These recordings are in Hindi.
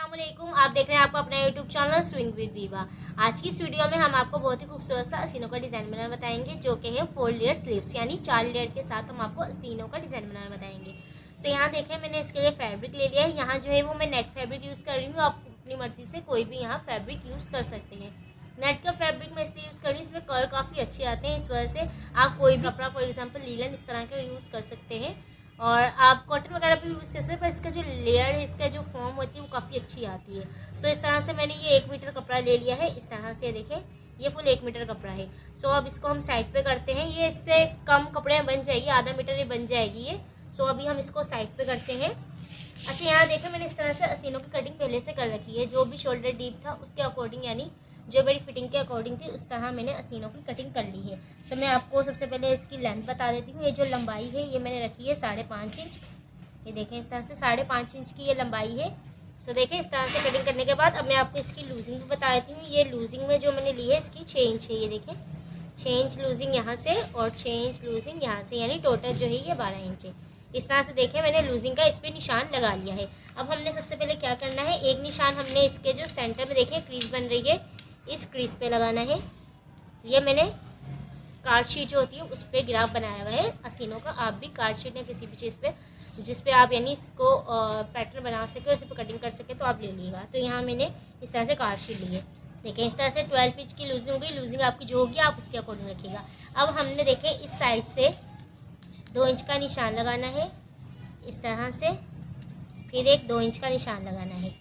अस्सलामुअलैकुम। आप देख रहे हैं आपका अपना YouTube channel swing with Viva. आज की इस वीडियो में हम आपको बहुत ही खूबसूरत सा आस्तीनों का डिज़ाइन बनाना बताएंगे, जो कि है 4 लेयर स्लीव्स, यानी 4 लेयर के साथ हम आपको आस्तीनों का डिज़ाइन बनाना बताएंगे। सो यहाँ देखें, मैंने इसके लिए फैब्रिक ले लिया है। यहाँ जो है वो मैं नेट फैब्रिक यूज़ कर रही हूँ। आप अपनी मर्जी से कोई भी यहाँ फैब्रिक यूज़ कर सकते हैं। नेट का फैब्रिक मैं इसलिए यूज़ कर रही हूँ, इसमें कलर काफ़ी अच्छे आते हैं। इस वजह से आप कोई भी कपड़ा, फॉर एग्जाम्पल लीलन, इस तरह का यूज़ कर सकते हैं। और आप कॉटन वगैरह पे यूज़ कर सकते हैं, पर इसका जो लेयर है, इसका जो फॉर्म होती है वो काफ़ी अच्छी आती है। सो इस तरह से मैंने ये 1 मीटर कपड़ा ले लिया है। इस तरह से देखें, ये फुल 1 मीटर कपड़ा है। सो अब इसको हम साइड पे करते हैं। ये इससे कम कपड़े में बन जाएगी, आधा मीटर ये बन जाएगी ये। सो अभी हम इसको साइड पे करते हैं। अच्छा, यहाँ देखें, मैंने इस तरह से आस्तीनों की कटिंग पहले से कर रखी है। जो भी शोल्डर डीप था उसके अकॉर्डिंग, यानी जो मेरी फिटिंग के अकॉर्डिंग थी, उस तरह मैंने आस्तीनों की कटिंग कर ली है। सो मैं आपको सबसे पहले इसकी लेंथ बता देती हूँ। ये जो लंबाई है ये मैंने रखी है 5.5 इंच। ये देखें, इस तरह से 5.5 इंच की ये लंबाई है। सो देखें, इस तरह से कटिंग करने के बाद अब मैं आपको इसकी लूजिंग भी बता देती हूँ। ये लूजिंग में जो मैंने ली है इसकी 6 इंच है। ये देखें, 6 इंच लूजिंग यहाँ से और 6 इंच लूजिंग यहाँ से, यानी टोटल जो है ये 12 इंच है। इस तरह से देखें, मैंने लूजिंग का इस पर निशान लगा लिया है। अब हमने सबसे पहले क्या करना है, एक निशान हमने इसके जो सेंटर में देखें क्रीज बन रही है, इस क्रीज पे लगाना है। ये मैंने कार्ड शीट जो होती है उस पर ग्राफ बनाया हुआ है आस्तीनों का। आप भी कार्ड शीट या किसी भी चीज़ पे जिस पे आप यानी इसको पैटर्न बना सके और इस पर कटिंग कर सके तो आप ले लीजिएगा। तो यहाँ मैंने इस तरह से कार्ड शीट ली है। देखें, इस तरह से 12 इंच की लूजिंग होगी। लूजिंग आपकी जो होगी आप उसके अकॉर्डिंग रखिएगा। अब हमने देखें इस साइड से 2 इंच का निशान लगाना है, इस तरह से। फिर एक 2 इंच का निशान लगाना है,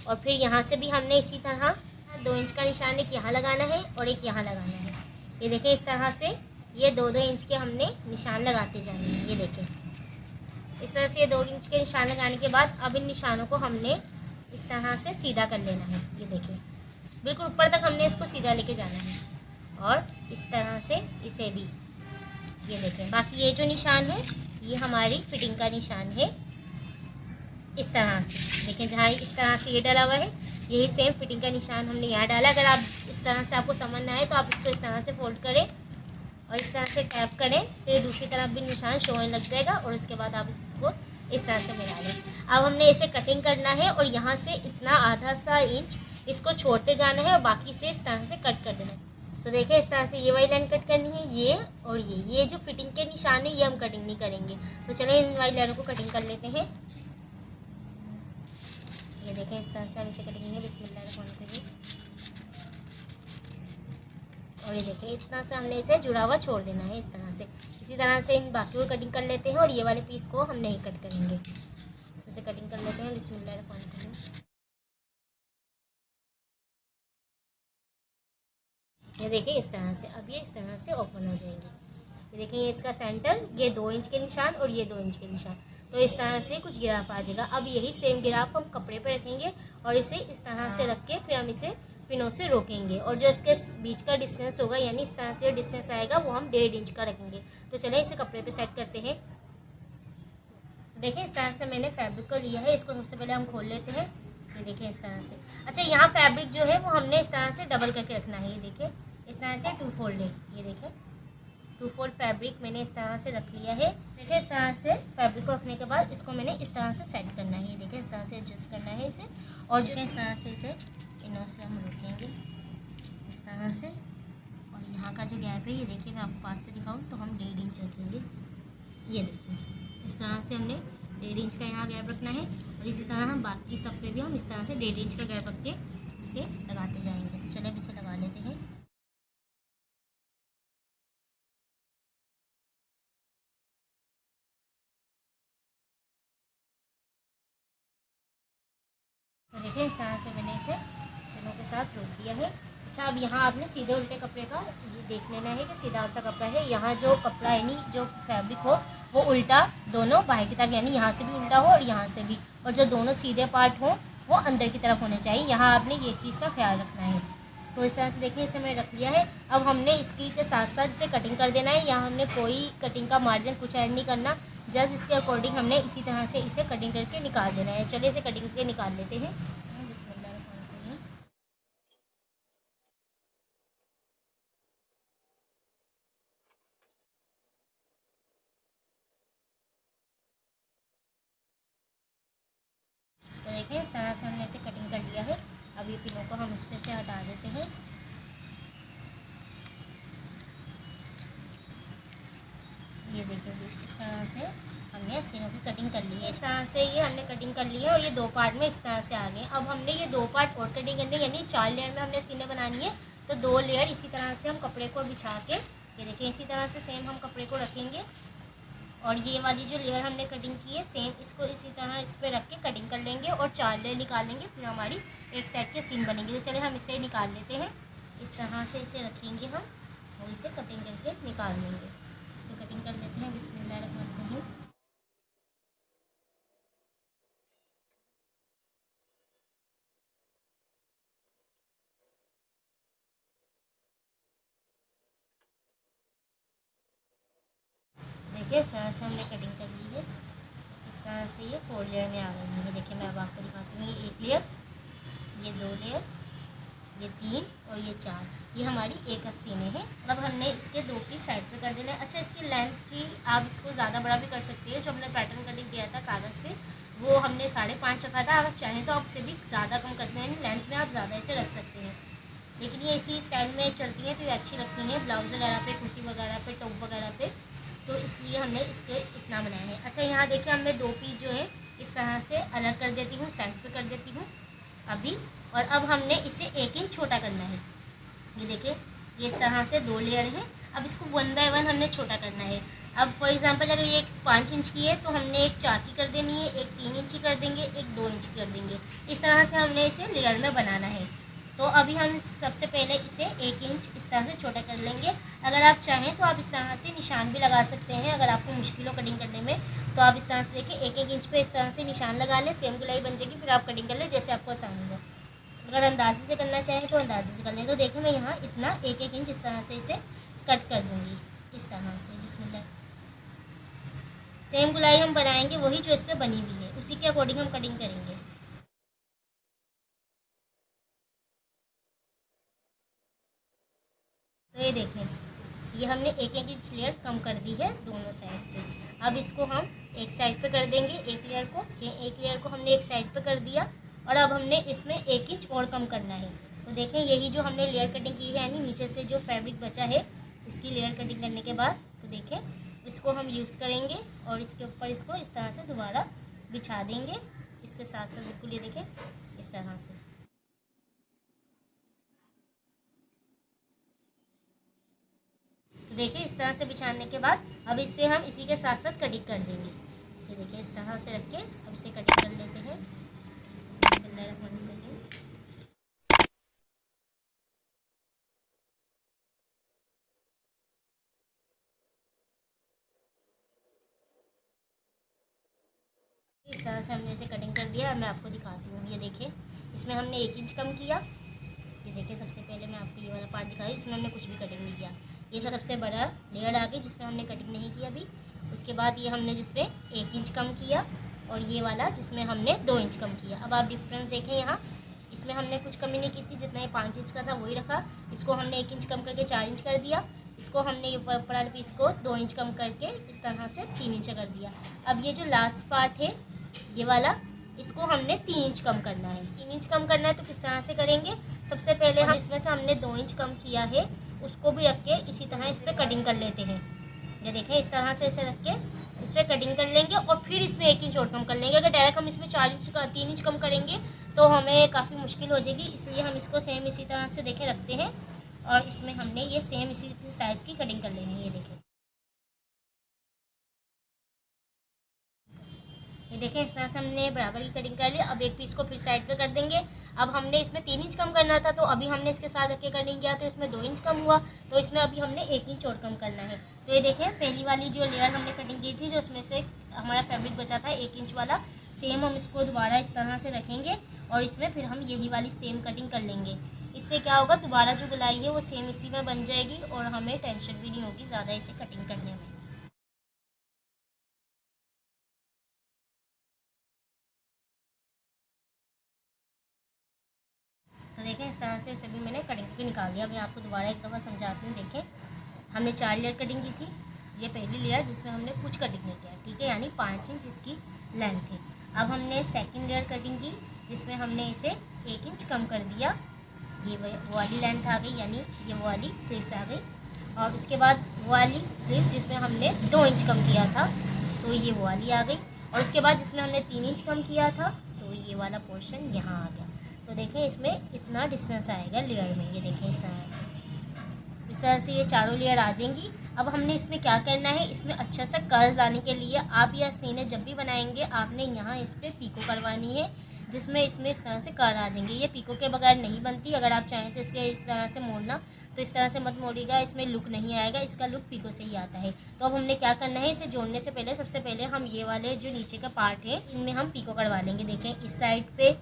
और फिर यहाँ से भी हमने इसी तरह 2 इंच का निशान एक यहाँ लगाना है और एक यहाँ लगाना है। ये देखें, इस तरह से ये 2-2 इंच के हमने निशान लगाते जाने हैं। ये देखें, इस तरह से ये 2 इंच के निशान लगाने के बाद अब इन निशानों को हमने इस तरह से सीधा कर लेना है। ये देखें, बिल्कुल ऊपर तक हमने इसको सीधा लेके जाना है, और इस तरह से इसे भी। ये देखें, बाकी ये जो निशान है ये हमारी फिटिंग का निशान है। इस तरह से देखें, जहाँ इस तरह से ये डाला हुआ है, यही सेम फिटिंग का निशान हमने यहाँ डाला। अगर आप इस तरह से आपको समझ ना आए तो आप इसको इस तरह से फोल्ड करें और इस तरह से टैप करें तो ये दूसरी तरफ भी निशान शो होने लग जाएगा, और उसके बाद आप इसको इस तरह से मिला लें। अब हमने इसे कटिंग करना है और यहाँ से इतना आधा सा इंच इसको छोड़ते जाना है और बाकी से इस तरह से कट कर देना है। सो देखिए, इस तरह से ये वाली लाइन कट करनी है, ये और ये जो फिटिंग के निशान है ये हम कटिंग नहीं करेंगे। तो चलिए इन वाली लाइनों को कटिंग कर लेते हैं। ये देखें, इस तरह से हम इसे कटेंगे। बिस्मिल्लाहिर्रहमानिर्रहीम। और ये देखें, इतना से हमने इसे जुड़ा हुआ छोड़ देना है इस तरह से। इसी तरह से इन बाकी को कटिंग कर लेते हैं, और ये वाले पीस को हम नहीं कट करेंगे। तो इसे कटिंग कर लेते हैं। बिस्मिल्लाहिर्रहमानिर्रहीम। ये देखिए, इस तरह से अब ये इस तरह से ओपन हो जाएंगे। ये देखें, ये इसका सेंटर, ये 2 इंच के निशान और ये 2 इंच के निशान। तो इस तरह से कुछ गिराफ आ जाएगा। अब यही सेम गिराफ हम कपड़े पे रखेंगे और इसे इस तरह से रख के फिर हम इसे पिनों से रोकेंगे, और जो इसके बीच का डिस्टेंस होगा, यानी इस तरह से जो डिस्टेंस आएगा वो हम 1.5 इंच का रखेंगे। तो चलिए इसे कपड़े पे सेट करते हैं। देखिए, इस तरह से मैंने फैब्रिक को लिया है। इसको सबसे पहले हम खोल लेते हैं। ये देखिए, इस तरह से। अच्छा, यहाँ फैब्रिक जो है वो हमने इस तरह से डबल करके रखना है। ये देखिए, इस तरह से 2 फोल्ड है। ये देखिए, 2 फोल्ड फैब्रिक मैंने इस तरह से रख लिया है। देखिए, इस तरह से फैब्रिक को रखने के बाद इसको मैंने इस तरह से सेट करना है। ये देखिए, इस तरह से एडजस्ट करना है इसे, और जो इस तरह से इसे इनों से हम रोकेंगे इस तरह से। और यहाँ का जो गैप है, ये देखिए, मैं आपको पास से दिखाऊँ तो हम 1.5 इंच रखेंगे। ये देखिए, इस तरह से हमने 1.5 इंच का यहाँ गैप रखना है, और इसी तरह हम बाकी सब पे भी हम इस तरह से 1.5 इंच का गैप रख के इसे लगाते जाएंगे। तो चलिए अब इसे लगा लेते हैं। तो देखिए, इस तरह से मैंने इसे पिनों के साथ रोक दिया है। अच्छा, अब यहाँ आपने सीधे उल्टे कपड़े का ये देख लेना है कि सीधा उल्टा कपड़ा है। यहाँ जो कपड़ा यानी जो फैब्रिक हो वो उल्टा, दोनों बाहर की तरफ, यानी यहाँ से भी उल्टा हो और यहाँ से भी, और जो दोनों सीधे पार्ट हो वो अंदर की तरफ होने चाहिए। यहाँ आपने ये चीज़ का ख्याल रखना है। तो इस तरह से देखिए, इसे मैंने रख लिया है। अब हमने इसकी के साथ साथ इसे कटिंग कर देना है। यहाँ हमने कोई कटिंग का मार्जिन कुछ ऐड नहीं करना, जस्ट इसके अकॉर्डिंग हमने इसी तरह से इसे कटिंग करके निकाल देना है। चलिए इसे कटिंग करके निकाल लेते हैं। बिस्मिल्लाहिर्रहमानिर्रहीम। तो देखिए, इस तरह से हमने इसे कटिंग कर लिया है। अब ये पिनों को हम इस पे से हटा देते हैं। ये देखिए जी, इस तरह से हमने सीनों की कटिंग कर ली है। इस तरह से ये हमने कटिंग कर ली है और ये 2 पार्ट में इस तरह से आ गए। अब हमने ये 2 पार्ट और कटिंग करनी है, यानी 4 लेयर में हमने सीने बनानी है। तो 2 लेयर इसी तरह से हम कपड़े को बिछा के, ये देखिए इसी तरह से सेम हम कपड़े को रखेंगे और ये वाली जो लेयर हमने कटिंग की है सेम इसको इसी तरह इस पर रख के कटिंग कर लेंगे और 4 लेयर निकाल लेंगे। फिर हमारी एक साइड के सीन बनेंगे। तो चलिए हम इसे निकाल लेते हैं। इस तरह से इसे रखेंगे हम और इसे कटिंग करके निकाल लेंगे। इसको कटिंग कर लेते हैं। बिस्मिल्लाहिर्रहमानिर्रहीम। देखिए इस तरह से हमने कटिंग कर ली है। इस तरह से ये 4 लेयर में आ गई है। देखिए मैं अब आपको दिखाती हूँ। ये 1 लेयर, ये 2 लेयर, ये 3 और ये 4, ये हमारी एक सीने हैं। अब हमने इसके 2 की साइड पे कर देना है। अच्छा, इसकी लेंथ की आप इसको ज़्यादा बड़ा भी कर सकती है। जो हमने पैटर्न कटिंग किया था कागज़ पे, वो हमने 5.5 रखा था। आप चाहें तो आप उसे भी ज़्यादा कम कर सकते हैं, यानी लेंथ में आप ज़्यादा इसे रख सकते हैं। लेकिन ये इसी स्टाइल में चलती हैं तो ये अच्छी लगती हैं ब्लाउज़ वगैरह पे, कुर्ती वगैरह पे, टॉप वगैरह पे। तो इसलिए हमने इसके इतना बनाया है। अच्छा, यहाँ देखिए हमने 2 पीस जो है इस तरह से अलग कर देती हूँ, साइड पे कर देती हूँ अभी। और अब हमने इसे 1 इंच छोटा करना है। ये देखिए ये इस तरह से 2 लेयर हैं। अब इसको 1 बाय 1 हमने छोटा करना है। अब फॉर एग्जांपल अगर ये 5 इंच की है तो हमने एक 4 की कर देनी है, एक 3 इंच की कर देंगे, एक 2 इंच की कर देंगे। इस तरह से हमने इसे लेयर में बनाना है। तो अभी हम सबसे पहले इसे 1 इंच इस तरह से छोटा कर लेंगे। अगर आप चाहें तो आप इस तरह से निशान भी लगा सकते हैं। अगर आपको मुश्किल हो कटिंग करने में तो आप इस तरह से देखिए 1-1 इंच पे इस तरह से निशान लगा लें, सेम गुलाई बन जाएगी। फिर आप कटिंग कर लें जैसे आपको आसान हो। अगर अंदाजे से करना चाहें तो अंदाजे से कर लें। तो देखो मैं यहाँ इतना 1-1 इंच इस तरह से इसे कट कर दूँगी इस तरह से। बिस्मिल्लाह। सेम गुलाई हम बनाएंगे वही जो इस पर बनी हुई है, उसी के अकॉर्डिंग हम कटिंग करेंगे। तो ये देखें ये हमने 1-1 इंच लेयर कम कर दी है दोनों साइड पे। अब इसको हम एक साइड पे कर देंगे। एक लेयर को हमने एक साइड पे कर दिया और अब हमने इसमें 1 इंच और कम करना है। तो देखें यही जो हमने लेयर कटिंग की है, यानी नीचे से जो फैब्रिक बचा है इसकी लेयर कटिंग करने के बाद, तो देखें इसको हम यूज़ करेंगे और इसके ऊपर इसको इस तरह से दोबारा बिछा देंगे इसके साथ साथ। बिल्कुल ये देखें इस तरह से। देखिए इस तरह से बिछाने के बाद अब इससे हम इसी के साथ साथ कटिंग कर देंगे। ये देखिए इस तरह से रख के अब इसे कटिंग कर लेते हैं। इस तरह से हमने इसे कटिंग कर दिया। मैं आपको दिखाती हूँ। ये देखिए इसमें हमने 1 इंच कम किया। ये देखिए सबसे पहले मैं आपको ये वाला पार्ट दिखाई, इसमें हमने कुछ भी कटिंग नहीं किया। ये सबसे बड़ा लेयर आ गई जिसमें हमने कटिंग नहीं किया अभी। उसके बाद ये हमने जिसमें 1 इंच कम किया और ये वाला जिसमें हमने 2 इंच कम किया। अब आप डिफरेंस देखें यहाँ, इसमें हमने कुछ कमी नहीं की थी, जितना ये 5 इंच का था वही रखा। इसको हमने 1 इंच कम करके 4 इंच कर दिया। इसको हमने ये ऊपर वाले पीस को 2 इंच कम करके इस तरह से 3 इंच कर दिया। अब ये जो लास्ट पार्ट है ये वाला, इसको हमने 3 इंच कम करना है। 3 इंच कम करना है तो किस तरह से करेंगे, सबसे पहले हम इसमें से हमने 2 इंच कम किया है उसको भी रख के इसी तरह इस पर कटिंग कर लेते हैं। ये देखें इस तरह से इसे रख के इस पर कटिंग कर लेंगे और फिर इसमें 1 इंच और कम कर लेंगे। अगर डायरेक्ट हम इसमें 3 इंच कम करेंगे तो हमें काफ़ी मुश्किल हो जाएगी, इसलिए हम इसको सेम इसी तरह से देखें रखते हैं और इसमें हमने ये सेम इसी साइज़ की कटिंग कर लेनी है। ये देखें, ये देखें इस तरह से हमने बराबर की कटिंग कर ली। अब एक पीस को फिर साइड पे कर देंगे। अब हमने इसमें 3 इंच कम करना था तो अभी हमने इसके साथ रख के कटिंग किया तो इसमें 2 इंच कम हुआ, तो इसमें अभी हमने 1 इंच और कम करना है। तो ये देखें पहली वाली जो लेयर हमने कटिंग की थी जो उसमें से हमारा फैब्रिक बचा था 1 इंच वाला, सेम हम इसको दोबारा इस तरह से रखेंगे और इसमें फिर हम यही वाली सेम कटिंग कर लेंगे। इससे क्या होगा, दोबारा जो गुलाई है वो सेम इसी में बन जाएगी और हमें टेंशन भी नहीं होगी ज़्यादा इसे कटिंग करने में। तो देखें इस तरह से सभी मैंने कटिंग करके निकाल दिया। मैं आपको दोबारा एक दफ़ा समझाती हूँ। देखें हमने 4 लेयर कटिंग की थी। ये पहली लेयर जिसमें हमने कुछ कटिंग नहीं किया, ठीक है, यानी 5 इंच इसकी लेंथ थी। अब हमने सेकंड लेयर कटिंग की जिसमें हमने इसे 1 इंच कम कर दिया। ये वो वाली लेंथ आ गई, यानी ये वो वाली स्लीव्स आ गई। और उसके बाद वो वाली स्लीव जिसमें हमने 2 इंच कम किया था, तो ये वो वाली आ गई। और उसके बाद जिसमें हमने 3 इंच कम किया था, तो ये वाला पोर्शन यहाँ आ गया। तो देखें इसमें इतना डिस्टेंस आएगा लेयर में, ये देखें इस तरह से ये चारों लेयर आ जाएंगी। अब हमने इसमें क्या करना है, इसमें अच्छा सा कर्ज लाने के लिए आप या हसीने जब भी बनाएंगे आपने यहाँ इस पर पीको करवानी है, जिसमें इसमें इस तरह से कर्ल आ जाएंगे। ये पीको के बगैर नहीं बनती। अगर आप चाहें तो इसके इस तरह से मोड़ना, तो इस तरह से मत मोड़िएगा, इसमें लुक नहीं आएगा। इसका लुक पीको से ही आता है। तो अब हमने क्या करना है, इसे जोड़ने से पहले सबसे पहले हम ये वाले जो नीचे का पार्ट है इनमें हम पीको करवा लेंगे। देखें इस साइड पे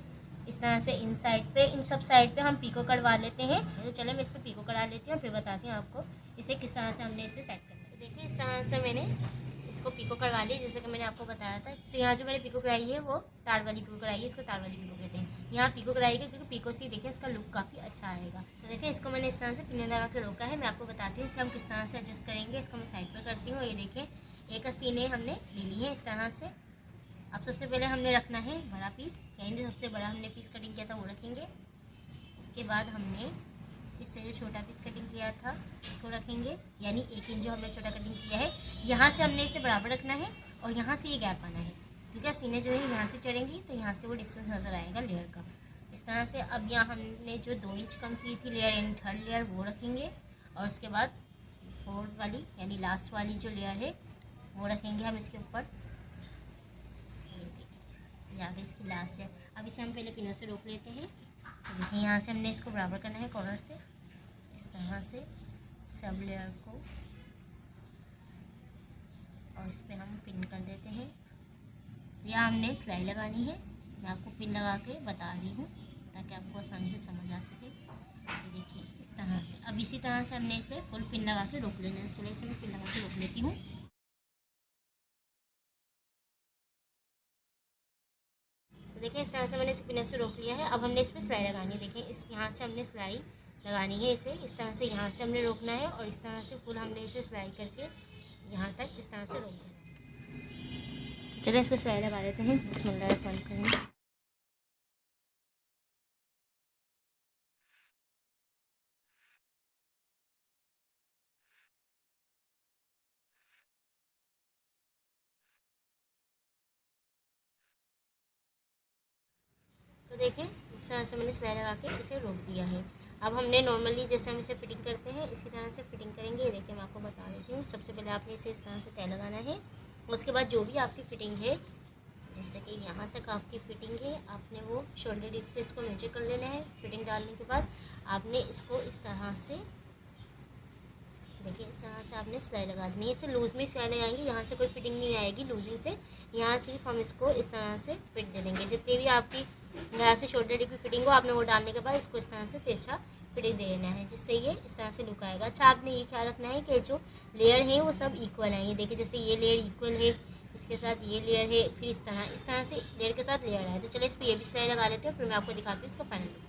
इस तरह से, इन साइड पे, इन सब साइड पे हम पीको करवा लेते हैं। तो चले मैं इस पर पीको करा लेती हूँ, फिर बताती हूँ आपको इसे किस तरह से हमने इसे सेट करना है। देखिए इस तरह से मैंने इसको पीको करवा ली, जैसे कि मैंने आपको बताया था। तो यहाँ जो मैंने पीको कराई है वो तार वाली पीको कराई है, इसको तार वाली पीको कहते हैं। यहाँ पीको कराई है क्योंकि पीको से देखिए इसका लुक काफ़ी अच्छा आएगा। तो देखिए इसको मैंने इस तरह से पिन लगा के रोका है। मैं आपको बताती हूँ इसे हम किस तरह से एडजस्ट करेंगे। इसको मैं साइड पर करती हूँ। ये देखें एक आस्तीनें हमने ले ली है इस तरह से। अब सबसे पहले हमने रखना है बड़ा पीस, यानी जो सबसे बड़ा हमने पीस कटिंग किया था वो रखेंगे। उसके बाद हमने इससे जो छोटा पीस कटिंग किया था उसको रखेंगे, यानी 1 इंच जो हमने छोटा कटिंग किया है, यहाँ से हमने इसे बराबर रखना है और यहाँ से ये गैप आना है, क्योंकि सीने जो है यहाँ से चढ़ेंगी तो यहाँ से वो डिस्टेंस नज़र आएगा लेयर का, इस तरह से। अब यहाँ हमने जो 2 इंच कम की थी लेयर, यानी 3rd लेयर, वो रखेंगे। और उसके बाद 4th वाली यानी लास्ट वाली जो लेयर है वो रखेंगे हम इसके ऊपर। ये आगे इसकी लास्ट है। अब इसे हम पहले पिनों से रोक लेते हैं। तो देखिए यहाँ से हमने इसको बराबर करना है कॉर्नर से, इस तरह से सब लेयर को, और इस पर हम पिन कर देते हैं। यहाँ हमने सिलाई लगानी है, मैं आपको पिन लगा के बता रही हूँ ताकि आपको आसानी से समझ आ सके। ये देखिए इस तरह से। अब इसी तरह से हमने इसे फुल पिन लगा के रोक लेना है। चलिए इसे मैं पिन लगा के रोक लेती हूँ। तो देखिए इस तरह से मैंने इसे पिनों से रोक लिया है। अब हमने इस पर सिलाई लगानी है। देखिए इस यहाँ से हमने सिलाई लगानी है, इसे इस तरह से यहाँ से हमने रोकना है और इस तरह से फुल हमने इसे सिलाई करके यहाँ तक इस तरह से रोक देना है। चलिए इस पर सिलाई लगा देते हैं। बिस्मिल्लाहिर्रहमानिर्रहीम। तो देखें इस तरह से मैंने सिलाई लगा के इसे रोक दिया है। अब हमने नॉर्मली जैसे हम इसे फिटिंग करते हैं इसी तरह से फिटिंग करेंगे। ये देखिए मैं आपको बता देती हूँ। सबसे पहले आपने इसे इस तरह से तय लगाना है। उसके बाद जो भी आपकी फ़िटिंग है, जैसे कि यहाँ तक आपकी फ़िटिंग है, आपने वो शोल्डर डिप से इसको मेजर कर लेना है। फिटिंग डालने के बाद आपने इसको इस तरह से, देखिए इस तरह से आपने सिलाई लगा देनी है। इसे लूज़ में सिलाई लगाएंगे, यहाँ से कोई फिटिंग नहीं आएगी लूजिंग से। यहाँ सिर्फ हम इसको इस तरह से फिट दे देंगे। जितनी भी आपकी यहाँ से शोल्डर डिप की फिटिंग हो, आपने वो डालने के बाद इसको इस तरह से तिरछा फिटिंग दे देना है, जिससे ये इस तरह से लुक आएगा। अच्छा आपने ये ख्याल रखना है कि जो लेयर है वो सब इक्वल हैं। ये देखिए जैसे ये लेयर इक्वल है, इसके साथ ये लेयर है, फिर इस तरह से लेयर के साथ लेयर है। तो चलिए इस पर ये भी सिलाई लगा लेते हैं, फिर मैं आपको दिखाती हूँ इसका फाइनल लुक।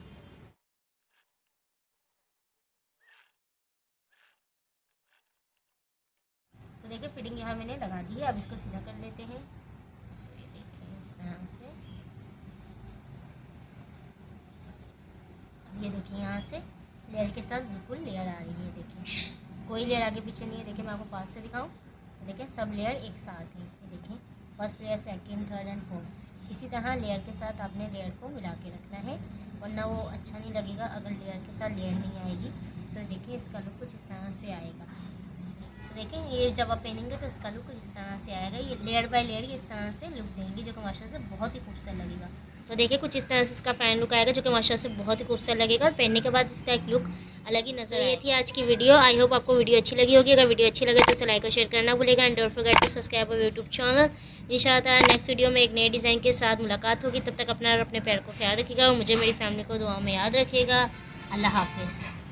तो देखिए फिटिंग यहाँ मैंने लगा दी है। अब इसको सीधा कर लेते हैं। ये देखिए इस तरह से। ये देखिए यहाँ से लेयर के साथ बिल्कुल लेयर आ रही है। देखिए कोई लेयर आगे पीछे नहीं है। देखिए मैं आपको पास से दिखाऊं तो देखिए सब लेयर एक साथ है। ये देखिए first layer, second, third and fourth. इसी तरह लेयर के साथ आपने लेयर को मिला के रखना है, वरना वो अच्छा नहीं लगेगा अगर लेयर के साथ लेयर नहीं आएगी। सो देखिए इसका लुक कुछ इस तरह से आएगा। सो देखिए ये जब आप पहनेंगे तो इसका लुक कुछ इस तरह से आएगा। ये लेयर बाय लेयर इस तरह से लुक देंगे, जो कि माशाल्लाह से बहुत ही खूबसूरत लगेगा। तो देखिए कुछ इस तरह से इसका फाइनल लुक आएगा, जो कि माशाल्लाह से बहुत ही खूबसूरत लगेगा। और पहनने के बाद इसका एक लुक अलग ही नजर आएगा। ये थी आज की वीडियो। आई होप आपको वीडियो अच्छी लगी होगी। अगर वीडियो अच्छी लगे तो इसे लाइक और शेयर करना भूलेगा। And don't forget to subscribe our YouTube channel. इंशाअल्लाह नेक्स्ट वीडियो में एक नए डिज़ाइन के साथ मुलाकात होगी। तब तक अपना और अपने पैर को ख्याल रखिएगा और मुझे मेरी फैमिली को दुआ में याद रखिएगा। अल्लाह हाफिज़।